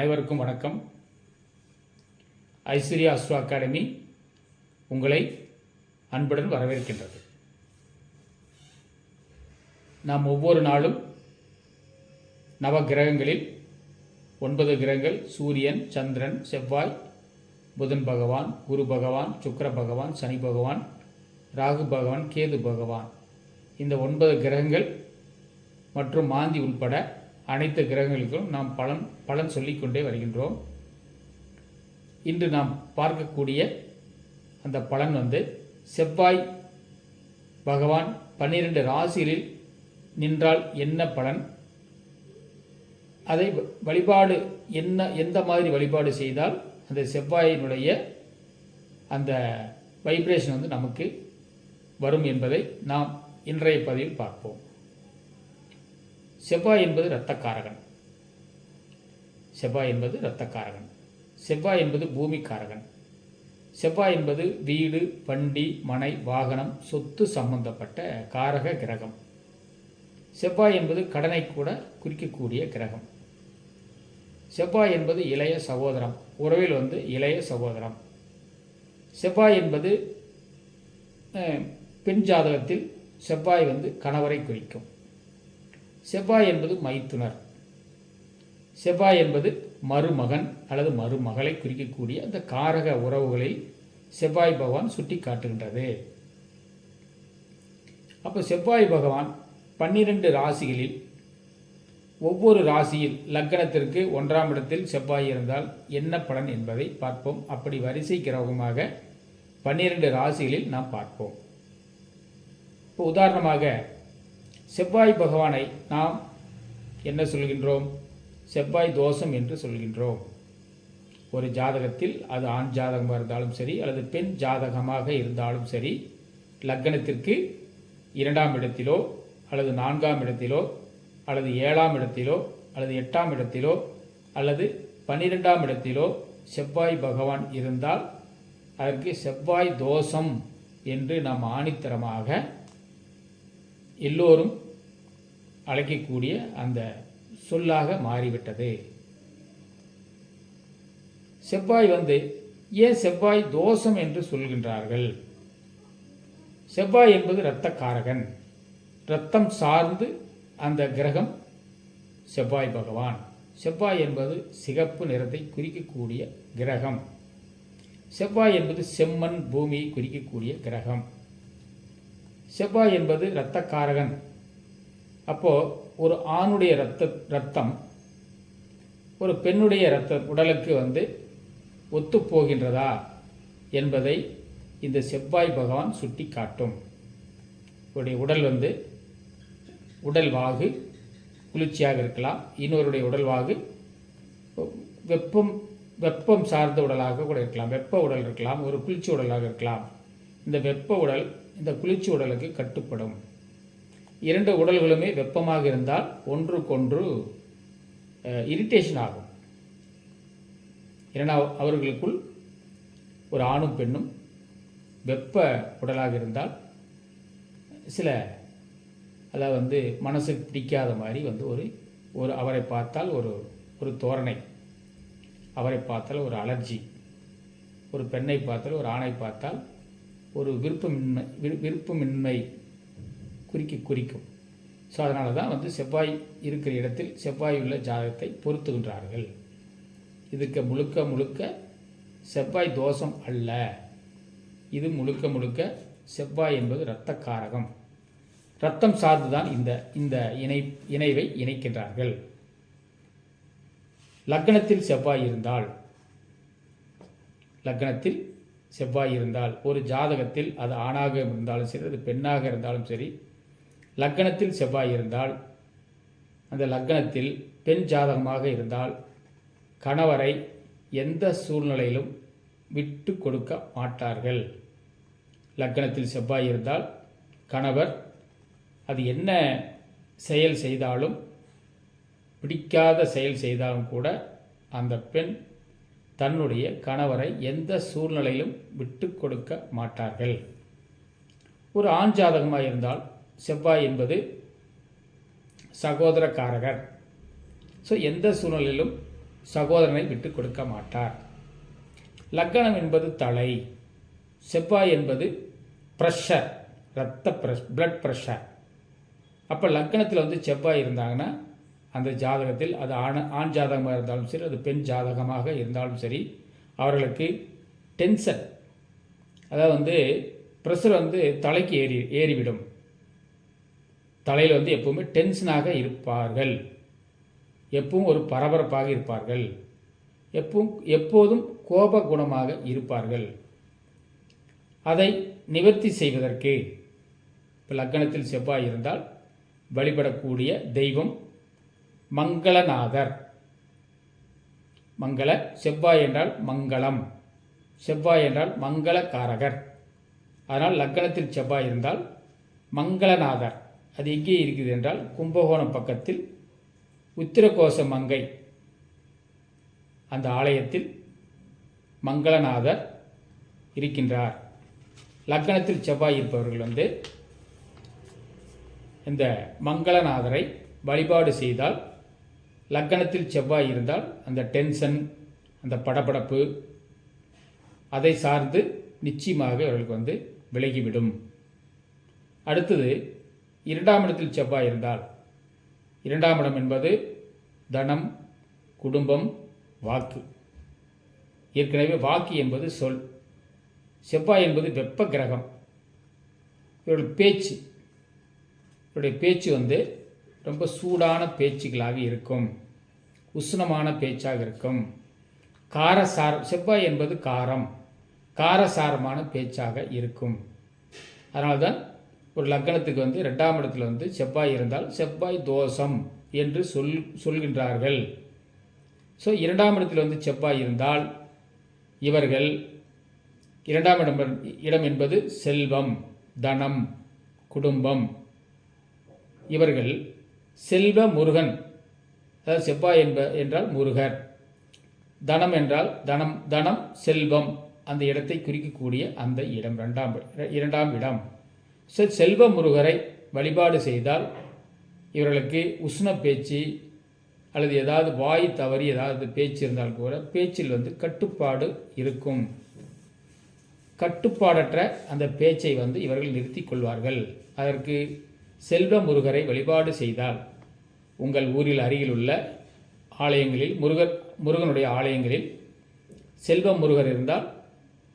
அனைவருக்கும் வணக்கம். Aishwarya astro academy உங்களை அன்புடன் வரவேற்கின்றது. நாம் ஒவ்வொரு நாளும் நவ கிரகங்களில் 9 கிரகங்கள் சூரியன், சந்திரன், செவ்வாய், புதன் பகவான், குரு பகவான், சுக்கிர பகவான், சனி பகவான், ராகு பகவான், கேது பகவான், இந்த 9 கிரகங்கள் மற்றும் மாந்தி உள்பட அனைத்து கிரகங்களுக்கும் நாம் பலன் சொல்லிக்கொண்டே வருகின்றோம். இன்று நாம் பார்க்கக்கூடிய அந்த பலன் செவ்வாய் பகவான் 12 ராசிகளில் நின்றால் என்ன பலன், அதை வழிபாடு எந்த மாதிரி வழிபாடு செய்தால் அந்த செவ்வாயினுடைய அந்த வைப்ரேஷன் நமக்கு வரும் என்பதை நாம் இன்றைய பதிவில் பார்ப்போம். செவ்வாய் என்பது இரத்தக்காரகன். செவ்வாய் என்பது இரத்தக்காரகன். செவ்வாய் என்பது பூமிக்காரகன். செவ்வாய் என்பது வீடு, வண்டி, மனை, வாகனம், சொத்து சம்பந்தப்பட்ட காரக கிரகம். செவ்வாய் என்பது கடனை கூட குறிக்கக்கூடிய கிரகம். செவ்வாய் என்பது இளைய சகோதரம், உறவில் இளைய சகோதரம். செவ்வாய் என்பது பெண் ஜாதகத்தில் செவ்வாய் கணவரை குறிக்கும். செவ்வாய் என்பது மைத்துனர். செவ்வாய் என்பது மருமகன் அல்லது மருமகளை குறிக்கக்கூடிய அந்த காரக உறவுகளில் செவ்வாய் பகவான் சுட்டி காட்டுகின்றது. அப்போ செவ்வாய் பகவான் 12 ராசிகளில் ஒவ்வொரு ராசியில் லக்னத்திற்கு 1ஆம் இடத்தில் செவ்வாய் இருந்தால் என்ன பலன் என்பதை பார்ப்போம். அப்படி வரிசை கிரகமாக 12 ராசிகளில் நாம் பார்ப்போம். இப்போ உதாரணமாக செவ்வாய் பகவானை நாம் என்ன சொல்கின்றோம்? செவ்வாய் தோஷம் என்று சொல்கின்றோம். ஒரு ஜாதகத்தில் அது ஆண் ஜாதகமாக இருந்தாலும் சரி அல்லது பெண் ஜாதகமாக இருந்தாலும் சரி, லக்னத்திற்கு 2ஆம் இடத்திலோ அல்லது 4ஆம் இடத்திலோ அல்லது 7ஆம் இடத்திலோ அல்லது 8ஆம் இடத்திலோ அல்லது 12ஆம் இடத்திலோ செவ்வாய் பகவான் இருந்தால் அதற்கு செவ்வாய் தோஷம் என்று நாம் ஆணித்தரமாக எல்லோரும் அழைக்கக்கூடிய அந்த சொல்லாக மாறிவிட்டது. செவ்வாய் ஏன் செவ்வாய் தோஷம் என்று சொல்கின்றார்கள்? செவ்வாய் என்பது இரத்தக்காரகன். இரத்தம் சார்ந்து அந்த கிரகம் செவ்வாய் பகவான். செவ்வாய் என்பது சிகப்பு நிறத்தை குறிக்கக்கூடிய கிரகம். செவ்வாய் என்பது செம்மண் பூமியை குறிக்கக்கூடிய கிரகம். செவ்வாய் என்பது இரத்தக்காரகன். அப்போது ஒரு ஆணுடைய இரத்தம் ஒரு பெண்ணுடைய உடலுக்கு ஒத்துப்போகின்றதா என்பதை இந்த செவ்வாய் பகவான் சுட்டி காட்டும். உடைய உடல் உடல் வாகு குளிர்ச்சியாக இருக்கலாம், இன்னொருடைய உடல் வாகு வெப்பம் சார்ந்த உடலாக கூட இருக்கலாம், வெப்ப உடல் இருக்கலாம், ஒரு குளிர்ச்சி உடலாக இருக்கலாம். இந்த வெப்ப உடல் இந்த குளிர்ச்சி உடலுக்கு கட்டுப்படும். 2 உடல்களுமே வெப்பமாக இருந்தால் ஒன்றுக்கொன்று இரிட்டேஷன் ஆகும். ஏன்னா அவர்களுக்குள் ஒரு ஆணும் பெண்ணும் வெப்ப உடலாக இருந்தால் சில அதாவது மனசுக்கு பிடிக்காத மாதிரி ஒரு அவரை பார்த்தால் ஒரு தோரணை, அவரை பார்த்தால் ஒரு அலர்ஜி, ஒரு பெண்ணை பார்த்தால் ஒரு ஆணை பார்த்தால் ஒரு விருப்பமின்மை குறிக்கும். ஸோ அதனால தான் செவ்வாய் இருக்கிற இடத்தில் செவ்வாய் உள்ள ஜாதகத்தை பொருத்துகின்றார்கள். இதுக்கு முழுக்க செவ்வாய் தோஷம் அல்ல. இது முழுக்க செவ்வாய் என்பது இரத்தக்காரகம். இரத்தம் சார்ந்துதான் இந்த இணைவை இணைக்கின்றார்கள். லக்னத்தில் செவ்வாய் இருந்தால் ஒரு ஜாதகத்தில் அது ஆணாக இருந்தாலும் சரி அது பெண்ணாக இருந்தாலும் சரி, லக்னத்தில் செவ்வாய் இருந்தால் அந்த லக்னத்தில் பெண் ஜாதகமாக இருந்தால் கணவரை எந்த சூழ்நிலையிலும் விட்டு கொடுக்க மாட்டார்கள். லக்னத்தில் செவ்வாய் இருந்தால் கணவர் அது என்ன செயல் செய்தாலும், பிடிக்காத செயல் செய்தாலும் கூட அந்த பெண் தன்னுடைய கணவரை எந்த சூழ்நிலையிலும் விட்டு கொடுக்க மாட்டார்கள். ஒரு ஆண் ஜாதகமாக இருந்தால் செவ்வாய் என்பது சகோதரக்காரகர். ஸோ எந்த சூழ்நிலையிலும் சகோதரனை விட்டு கொடுக்க மாட்டார். லக்கணம் என்பது தலை, செவ்வாய் என்பது ப்ரெஷர், பிளட் ப்ரெஷர். அப்போ லக்கணத்தில் வந்து செவ்வாய் இருந்தாங்கன்னா அந்த ஜாதகத்தில் அது ஆண் ஜாதகமாக இருந்தாலும் சரி, அது பெண் ஜாதகமாக இருந்தாலும் சரி, அவர்களுக்கு டென்ஷன், அதாவது வந்து ப்ரெஷர் வந்து தலைக்கு ஏறிவிடும். தலையில் வந்து எப்பவுமே டென்ஷனாக இருப்பார்கள், எப்பவும் ஒரு பரபரப்பாக இருப்பார்கள், எப்போதும் கோப குணமாக இருப்பார்கள். அதை நிவர்த்தி செய்வதற்கு இப்போ லக்கணத்தில் செவ்வாய் இருந்தால் வழிபடக்கூடிய தெய்வம் மங்களநாதர். செவ்வாய் என்றால் மங்களம், செவ்வாய் என்றால் மங்களகாரகர். அதனால் லக்கணத்தில் செவ்வாய் இருந்தால் மங்களநாதர். அது எங்கே இருக்குது என்றால் கும்பகோணம் பக்கத்தில் உத்திரகோச மங்கை அந்த ஆலயத்தில் மங்களநாதர் இருக்கின்றார். லக்கணத்தில் செவ்வாய் இருப்பவர்கள் வந்து இந்த மங்களநாதரை வழிபாடு செய்தால், லக்கணத்தில் செவ்வாய் இருந்தால் அந்த டென்ஷன், அந்த படபடப்பு அதை சார்ந்து நிச்சயமாக அவர்களுக்கு வந்து விலகிவிடும். அடுத்தது 2ஆம் இடத்தில் செவ்வாய் இருந்தால், 2ஆம் இடம் என்பது தனம், குடும்பம், வாக்கு. ஏற்கனவே வாக்கு என்பது சொல், செவ்வாய் என்பது வெப்ப கிரகம். இவருடைய பேச்சு வந்து ரொம்ப சூடான பேச்சுகளாக இருக்கும், உஷ்ணமான பேச்சாக இருக்கும். செவ்வாய் என்பது காரசாரமான பேச்சாக இருக்கும். அதனால்தான் ஒரு லக்கணத்துக்கு வந்து 2ஆம் இடத்துல வந்து செவ்வாய் இருந்தால் செவ்வாய் தோஷம் என்று சொல்கின்றார்கள். ஸோ 2ஆம் இடத்தில் வந்து செவ்வாய் இருந்தால் இவர்கள் 2ஆம் இடம் என்பது செல்வம், தனம், குடும்பம். இவர்கள் செல்வ முருகன், அதாவது செவ்வாய் என்றால் முருகர், தனம் என்றால் தனம் செல்வம், அந்த இடத்தை குறிக்கக்கூடிய அந்த இடம் 2ஆம் இடம். செல்வ முருகரை வழிபாடு செய்தால் இவர்களுக்கு உஷ்ண பேச்சு அல்லது ஏதாவது வாய் தவறி ஏதாவது பேச்சு இருந்தால் கூட பேச்சில் வந்து கட்டுப்பாடு இருக்கும். கட்டுப்பாடற்ற அந்த பேச்சை வந்து இவர்கள் நிறுத்தி கொள்வார்கள். அதற்கு செல்வ முருகரை வழிபாடு செய்தால் உங்கள் ஊரில் அருகில் உள்ள ஆலயங்களில் முருகனுடைய ஆலயங்களில் செல்வ முருகர் இருந்தால்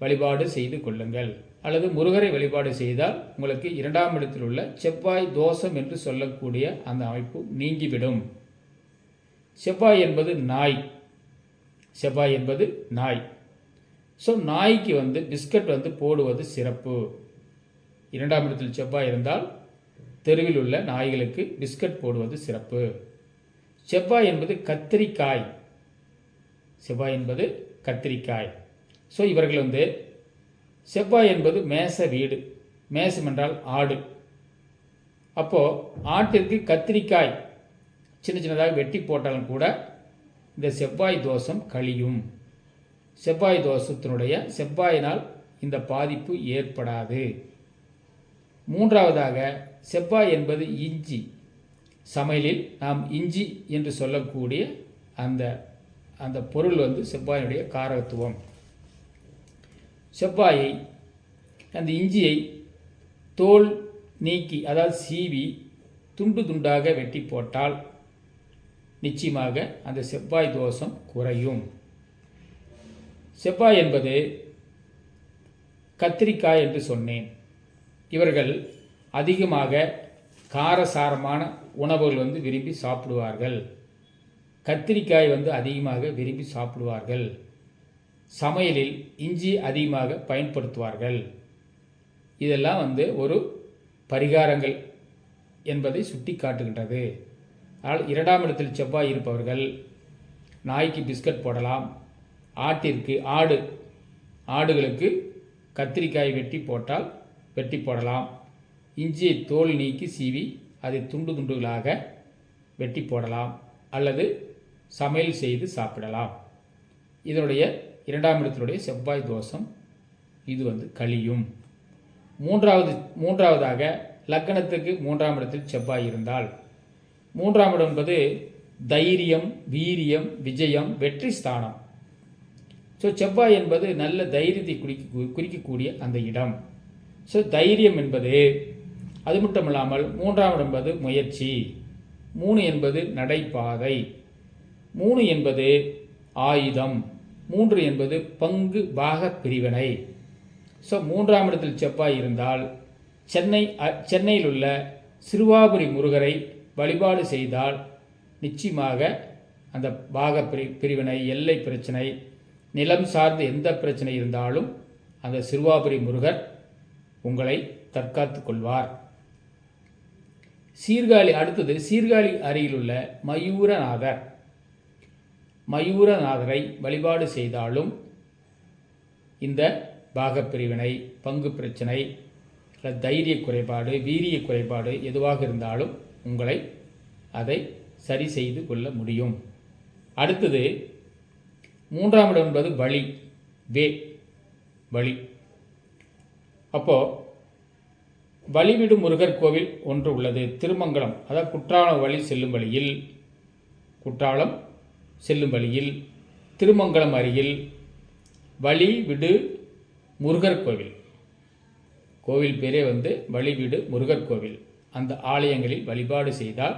வழிபாடு செய்து கொள்ளுங்கள். அல்லது முருகரை வழிபாடு செய்தால் உங்களுக்கு 2ஆம் இடத்தில் உள்ள செவ்வாய் தோஷம் என்று சொல்லக்கூடிய அந்த அமைப்பு நீங்கிவிடும். செவ்வாய் என்பது நாய். ஸோ நாய்க்கு வந்து பிஸ்கட் வந்து போடுவது சிறப்பு. 2ஆம் இடத்தில் செவ்வாய் இருந்தால் தெருவில் உள்ள நாய்களுக்கு பிஸ்கட் போடுவது சிறப்பு. செவ்வாய் என்பது கத்திரிக்காய். ஸோ இவர்கள் வந்து செவ்வாய் என்பது வீடு, மேசம் என்றால் ஆடு. அப்போது ஆட்டிற்கு கத்திரிக்காய் சின்னதாக வெட்டி போட்டாலும் கூட இந்த செவ்வாய் தோஷம் கழியும். செவ்வாய் தோஷத்தினுடைய செவ்வாயினால் இந்த பாதிப்பு ஏற்படாது. 3ஆவதாக செவ்வாய் என்பது இஞ்சி. சமையலில் நாம் இஞ்சி என்று சொல்லக்கூடிய அந்த பொருள் வந்து செவ்வாயினுடைய காரகத்துவம். செவ்வாயை, அந்த இஞ்சியை தோல் நீக்கி, அதாவது சீவி துண்டு துண்டாக வெட்டி போட்டால் நிச்சயமாக அந்த செவ்வாய் தோஷம் குறையும். செவ்வாய் என்பது கத்திரிக்காய் என்று சொன்னேன். இவர்கள் அதிகமாக காரசாரமான உணவுகள் வந்து விரும்பி சாப்பிடுவார்கள். கத்திரிக்காய் வந்து அதிகமாக விரும்பி சாப்பிடுவார்கள். சமையலில் இஞ்சி அதிகமாக பயன்படுத்துவார்கள். இதெல்லாம் வந்து ஒரு பரிகாரங்கள் என்பதை சுட்டி காட்டுகின்றது. ஆனால் 2ஆம் இடத்தில் செவ்வாய் இருப்பவர்கள் நாய்க்கு பிஸ்கட் போடலாம், ஆடுகளுக்கு கத்திரிக்காய் வெட்டி போடலாம், இஞ்சியை தோல் நீக்கி சீவி அதை துண்டு துண்டுகளாக வெட்டி போடலாம், அல்லது சமையல் செய்து சாப்பிடலாம். இதனுடைய 2ஆம் இடத்தினுடைய செவ்வாய் தோஷம் இது வந்து கழியும். மூன்றாவதாக லக்கணத்துக்கு 3ஆம் இடத்தில் செவ்வாய் இருந்தால், 3ஆம் இடம் என்பது தைரியம், வீரியம், விஜயம், வெற்றி ஸ்தானம். ஸோ செவ்வாய் என்பது நல்ல தைரியத்தை குறிக்கக்கூடிய அந்த இடம். ஸோ தைரியம் என்பது அது மட்டும் இல்லாமல் 3ஆம் இடம் என்பது முயற்சி, 3 என்பது நடைபாதை, 3 என்பது ஆயுதம், 3 என்பது பங்கு பாக பிரிவினை. ஸோ 3ஆம் இடத்தில் செவ்வாய் இருந்தால் சென்னையில் உள்ள சிறுவாபுரி முருகரை வழிபாடு செய்தால் நிச்சயமாக அந்த பாக பிரிவினை, எல்லை பிரச்சனை, நிலம் சார்ந்த எந்த பிரச்சனை இருந்தாலும் அந்த சிறுவாபுரி முருகர் உங்களை தற்காத்து கொள்வார். சீர்காழி அடுத்தது சீர்காழி அருகிலுள்ள மயூரநாதரை வழிபாடு செய்தாலும் இந்த பாகப்பிரிவினை, பங்கு பிரச்சனை, தைரிய குறைபாடு, வீரிய குறைபாடு எதுவாக இருந்தாலும் உங்களை அதை சரி செய்து கொள்ள முடியும். அடுத்தது 3ஆம் இடம் என்பது வழி. அப்போது வழிவிடும் முருகர் கோவில் ஒன்று உள்ளது, திருமங்கலம். அதாவது குற்றாலம் செல்லும் வழியில் திருமங்கலம் அருகில் வழிவிடு முருகர் கோவில் பேரே வழிவிடு முருகர் கோவில். அந்த ஆலயங்களில் வழிபாடு செய்தால்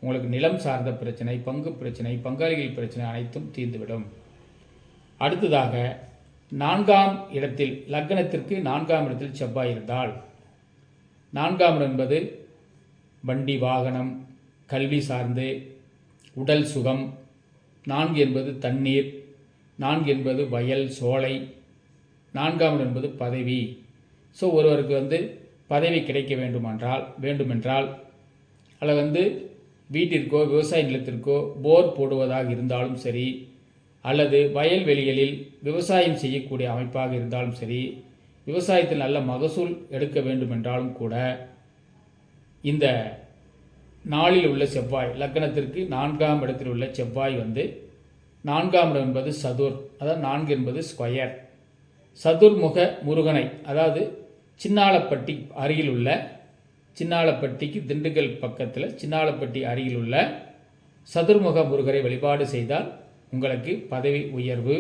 உங்களுக்கு நிலம் சார்ந்த பிரச்சனை, பங்கு பிரச்சனை, பங்காளிகள் பிரச்சனை அனைத்தும் தீர்ந்துவிடும். அடுத்ததாக 4ஆம் இடத்தில் லக்னத்திற்கு 4ஆம் இடத்தில் செவ்வாய் இருந்தால், 4ஆம் இடம் என்பது வண்டி வாகனம், கல்வி சார்ந்து, உடல் சுகம், 4 என்பது தண்ணீர், 4 என்பது வயல் சோலை, 4ஆம் இடம் என்பது பதவி. ஸோ ஒருவருக்கு பதவி கிடைக்க வேண்டுமென்றால் அல்லது வீட்டிற்கோ விவசாய நிலத்திற்கோ போர் போடுவதாக இருந்தாலும் சரி, அல்லது வயல்வெளிகளில் விவசாயம் செய்யக்கூடிய அமைப்பாக இருந்தாலும் சரி, விவசாயத்தில் நல்ல மகசூல் எடுக்க வேண்டுமென்றாலும் கூட இந்த நாளில் உள்ள செவ்வாய், லக்னத்திற்கு 4ஆம் இடத்தில் உள்ள செவ்வாய் 4ஆம் இடம் என்பது சதுர், அதாவது 4 என்பது ஸ்கொயர். சதுர்முக முருகனை, அதாவது சின்னாளப்பட்டி அருகில் உள்ள, சின்னாளப்பட்டிக்கு திண்டுக்கல் பக்கத்தில் சின்னாளப்பட்டி அருகில் உள்ள சதுர்முக முருகரை வழிபாடு செய்தால் உங்களுக்கு பதவி உயர்வு,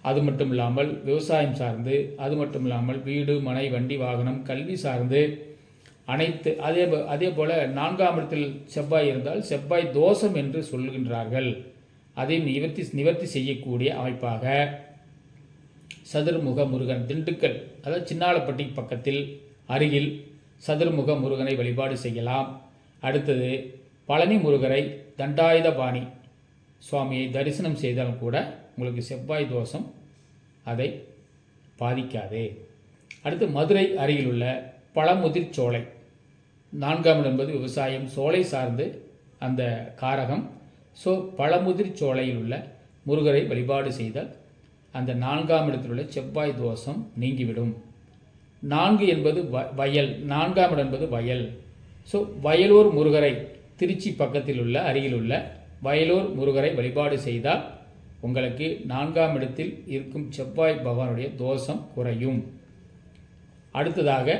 அது மட்டும் இல்லாமல் விவசாயம் சார்ந்து, அது மட்டும் இல்லாமல் வீடு மனை வண்டி வாகனம் கல்வி சார்ந்து அனைத்து அதே போல் 4ஆம் இடத்தில் செவ்வாய் இருந்தால் செவ்வாய் தோஷம் என்று சொல்கின்றார்கள். அதை நிவர்த்தி செய்யக்கூடிய அமைப்பாக சதுர்முக முருகன் திண்டுக்கல், அதாவது சின்னாளப்பட்டி பக்கத்தில் அருகில் சதுர்முக முருகனை வழிபாடு செய்யலாம். அடுத்தது பழனி முருகரை தண்டாயுதபாணி சுவாமியை தரிசனம் செய்தாலும் கூட உங்களுக்கு செவ்வாய் தோஷம் அதை பாதிக்காது. அடுத்து மதுரை அருகில் உள்ள பழமுதிர் சோலை, 4ஆம் இடம் என்பது விவசாயம், சோலை சார்ந்து அந்த காரகம். ஸோ பழமுதிர் சோலையில் உள்ள முருகரை வழிபாடு செய்தால் அந்த 4ஆம் இடத்தில் உள்ள செவ்வாய் தோஷம் நீங்கிவிடும். 4 என்பது வயல், 4ஆம் இடம் என்பது வயல். ஸோ வயலூர் முருகரை, திருச்சி பக்கத்தில் உள்ள அருகில் உள்ள வயலூர் முருகரை வழிபாடு செய்தால் உங்களுக்கு 4ஆம் இடத்தில் இருக்கும் செவ்வாய் பகவானுடைய தோஷம் குறையும். அடுத்ததாக